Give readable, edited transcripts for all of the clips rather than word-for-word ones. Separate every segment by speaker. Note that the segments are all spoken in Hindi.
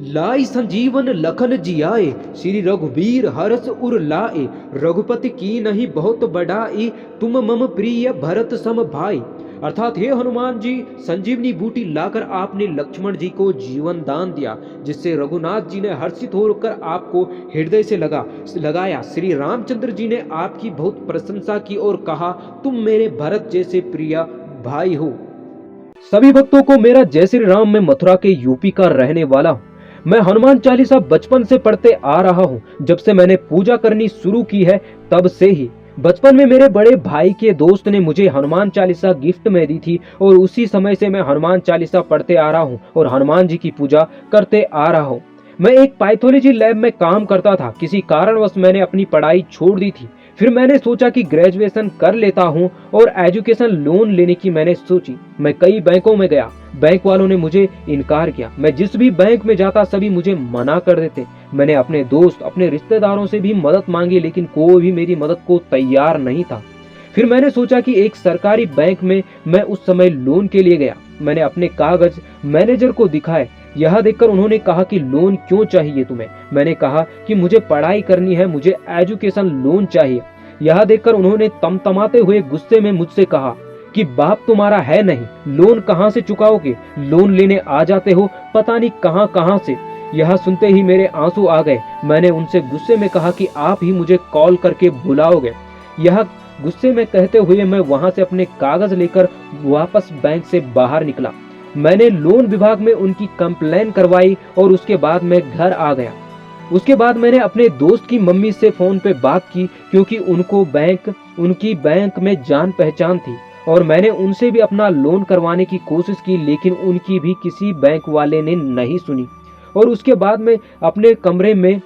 Speaker 1: लाई संजीवन लखन जियाए, श्री रघुवीर हरष उर लाए। रघुपति की नहीं बहुत बड़ाई, तुम मम प्रिय भरत सम भाई। अर्थात हे हनुमान जी, संजीवनी बूटी लाकर आपने लक्ष्मण जी को जीवन दान दिया, जिससे रघुनाथ जी ने हर्षित होकर आपको हृदय से लगाया। श्री रामचंद्र जी ने आपकी बहुत प्रशंसा की और कहा, तुम मेरे भरत जैसे प्रिय भाई हो। सभी भक्तों को मेरा जय श्री राम। मैं मथुरा के यूपी का रहने वाला हूँ। मैं हनुमान चालीसा बचपन से पढ़ते आ रहा हूँ। जब से मैंने पूजा करनी शुरू की है तब से ही। बचपन में मेरे बड़े भाई के दोस्त ने मुझे हनुमान चालीसा गिफ्ट में दी थी और उसी समय से मैं हनुमान चालीसा पढ़ते आ रहा हूँ और हनुमान जी की पूजा करते आ रहा हूँ। मैं एक पैथोलॉजी लैब में काम करता था। किसी कारणवश मैंने अपनी पढ़ाई छोड़ दी थी। फिर मैंने सोचा कि ग्रेजुएशन कर लेता हूँ और एजुकेशन लोन लेने की मैंने सोची। मैं कई बैंकों में गया, बैंक वालों ने मुझे इनकार किया। मैं जिस भी बैंक में जाता सभी मुझे मना कर देते। मैंने अपने दोस्त, अपने रिश्तेदारों से भी मदद मांगी, लेकिन कोई भी मेरी मदद को तैयार नहीं था। फिर मैंने सोचा कि एक सरकारी बैंक में मैं उस समय लोन के लिए गया। मैंने अपने कागज मैनेजर को दिखाए। यह देखकर उन्होंने कहा कि लोन क्यों चाहिए तुम्हें। मैंने कहा कि मुझे पढ़ाई करनी है, मुझे एजुकेशन लोन चाहिए। यह देखकर उन्होंने तमतमाते हुए गुस्से में मुझसे कहा कि बाप तुम्हारा है नहीं, लोन कहाँ से चुकाओगे? लोन लेने आ जाते हो पता नहीं कहाँ कहाँ से। यह सुनते ही मेरे आंसू आ गए। मैंने उनसे गुस्से में कहा कि आप ही मुझे कॉल करके बुलाओगे। यह गुस्से में कहते हुए मैं वहां से अपने कागज लेकर वापस बैंक से बाहर निकला। मैंने लोन विभाग में उनकी कंप्लेन करवाई और उसके बाद मैं घर आ गया। उसके बाद मैंने अपने दोस्त की मम्मी से फोन पे बात की, क्योंकि उनकी बैंक में जान पहचान थी और मैंने उनसे भी अपना लोन करवाने की कोशिश की, लेकिन उनकी भी किसी बैंक वाले ने नहीं सुनी। और उसके बाद मैं अपने कमरे में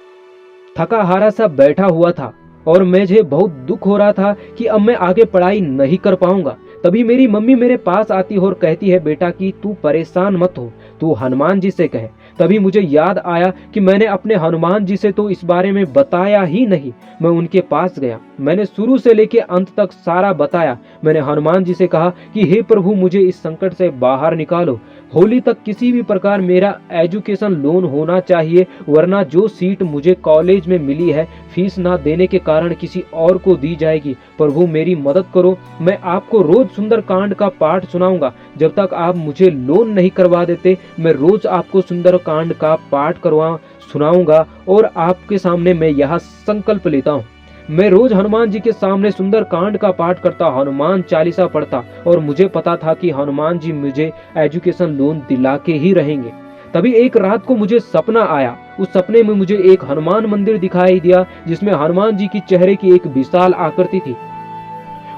Speaker 1: थका हारा सा बैठा हुआ था और मुझे बहुत दुख हो रहा था कि अब मैं आगे पढ़ाई नहीं कर पाऊंगा। तभी मेरी मम्मी मेरे पास आती है और कहती है, बेटा कि तू परेशान मत हो, तू हनुमान जी से कहे। तभी मुझे याद आया कि मैंने अपने हनुमान जी से तो इस बारे में बताया ही नहीं। मैं उनके पास गया। मैंने शुरू से लेकर अंत तक सारा बताया। मैंने हनुमान जी से कहा कि हे प्रभु, मुझे इस संकट से बाहर निकालो। होली तक किसी भी प्रकार मेरा एजुकेशन लोन होना चाहिए, वरना जो सीट मुझे कॉलेज में मिली है फीस ना देने के कारण किसी और को दी जाएगी। प्रभु मेरी मदद करो। मैं आपको रोज सुंदरकांड का पाठ सुनाऊंगा। जब तक आप मुझे लोन नहीं करवा देते, मैं रोज आपको सुंदरकांड का पाठ सुनाऊंगा और आपके सामने मैं यह संकल्प लेता हूँ। मैं रोज हनुमान जी के सामने सुंदरकांड का पाठ करता, हनुमान चालीसा पढ़ता और मुझे पता था कि हनुमान जी मुझे एजुकेशन लोन दिला के ही रहेंगे। तभी एक रात को मुझे सपना आया। उस सपने में मुझे एक हनुमान मंदिर दिखाई दिया, जिसमें हनुमान जी की चेहरे की एक विशाल आकृति थी।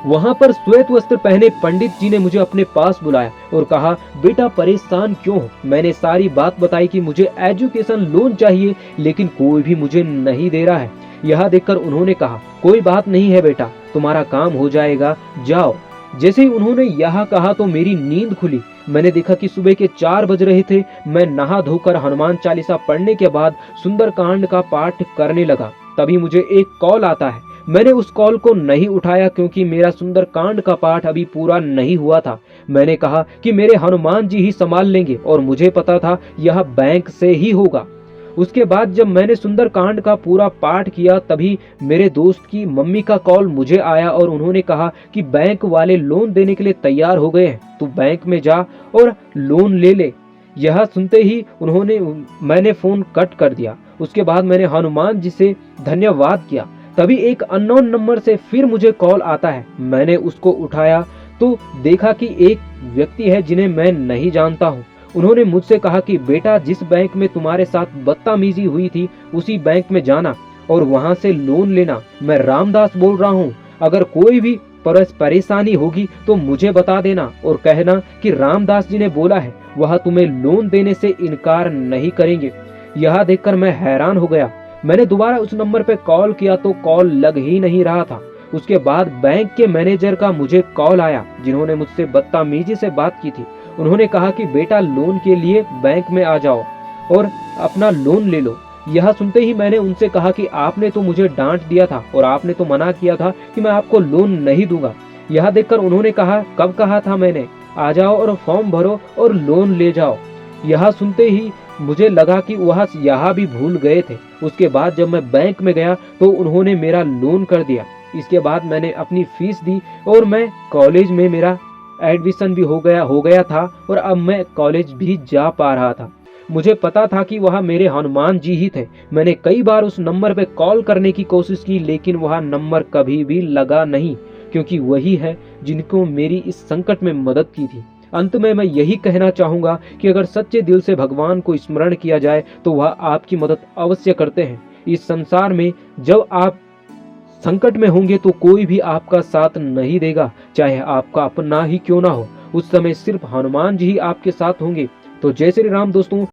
Speaker 1: वहां पर श्वेत वस्त्र पहने पंडित जी ने मुझे अपने पास बुलाया और कहा, बेटा परेशान क्यों हो? मैंने सारी बात बताई कि मुझे एजुकेशन लोन चाहिए, लेकिन कोई भी मुझे नहीं दे रहा है। यह देखकर उन्होंने कहा, कोई बात नहीं है बेटा, तुम्हारा काम हो जाएगा, जाओ। जैसे ही उन्होंने यह कहा तो मेरी नींद खुली। मैंने देखा कि सुबह के 4 बज रहे थे। मैं नहा धोकर हनुमान चालीसा पढ़ने के बाद सुंदरकांड का पाठ करने लगा। तभी मुझे एक कॉल आता है। मैंने उस कॉल को नहीं उठाया, क्योंकि मेरा सुंदरकांड का पाठ अभी पूरा नहीं हुआ था। मैंने कहा कि मेरे हनुमान जी ही संभाल लेंगे और मुझे पता था यह बैंक से ही होगा। उसके बाद जब मैंने सुंदरकांड का पूरा पाठ किया, तभी मेरे दोस्त की मम्मी का कॉल मुझे आया और उन्होंने कहा कि बैंक वाले लोन देने के लिए तैयार हो गए हैं, तू बैंक में जा और लोन ले ले। यह सुनते ही मैंने फोन कट कर दिया। उसके बाद मैंने हनुमान जी से धन्यवाद किया। तभी एक अननोन नंबर से फिर मुझे कॉल आता है। मैंने उसको उठाया तो देखा कि एक व्यक्ति है जिन्हें मैं नहीं जानता हूँ। उन्होंने मुझसे कहा कि बेटा, जिस बैंक में तुम्हारे साथ बदतमीजी हुई थी उसी बैंक में जाना और वहां से लोन लेना। मैं रामदास बोल रहा हूँ। अगर कोई भी परेशानी होगी तो मुझे बता देना और कहना कि रामदास जी ने बोला है, वह तुम्हें लोन देने से इनकार नहीं करेंगे। यह देखकर मैं हैरान हो गया। मैंने दोबारा उस नंबर पे कॉल किया तो कॉल लग ही नहीं रहा था। उसके बाद बैंक के मैनेजर का मुझे कॉल आया, जिन्होंने मुझसे बदतमीजी से बात की थी। उन्होंने कहा कि बेटा, लोन के लिए बैंक में आ जाओ और अपना लोन ले लो। यह सुनते ही मैंने उनसे कहा कि आपने तो मुझे डांट दिया था और आपने तो मना किया था कि मैं आपको लोन नहीं दूंगा। यह देखकर उन्होंने कहा, कब कहा था मैंने? आ जाओ और फॉर्म भरो और लोन ले जाओ। यह सुनते ही मुझे लगा कि वह यहाँ भी भूल गए थे। उसके बाद जब मैं बैंक में गया तो उन्होंने मेरा लोन कर दिया। इसके बाद मैंने अपनी फीस दी और मैं कॉलेज में मेरा एडमिशन भी हो गया था और अब मैं कॉलेज भी जा पा रहा था। मुझे पता था कि वह मेरे हनुमान जी ही थे। मैंने कई बार उस नंबर पे कॉल करने की कोशिश की, लेकिन वह नंबर कभी भी लगा नहीं, क्योंकि वही है जिनको मेरी इस संकट में मदद की थी। अंत में मैं यही कहना चाहूंगा कि अगर सच्चे दिल से भगवान को स्मरण किया जाए तो वह आपकी मदद अवश्य करते हैं। इस संसार में जब आप संकट में होंगे तो कोई भी आपका साथ नहीं देगा, चाहे आपका अपना ही क्यों ना हो। उस समय सिर्फ हनुमान जी ही आपके साथ होंगे। तो जय श्री राम दोस्तों।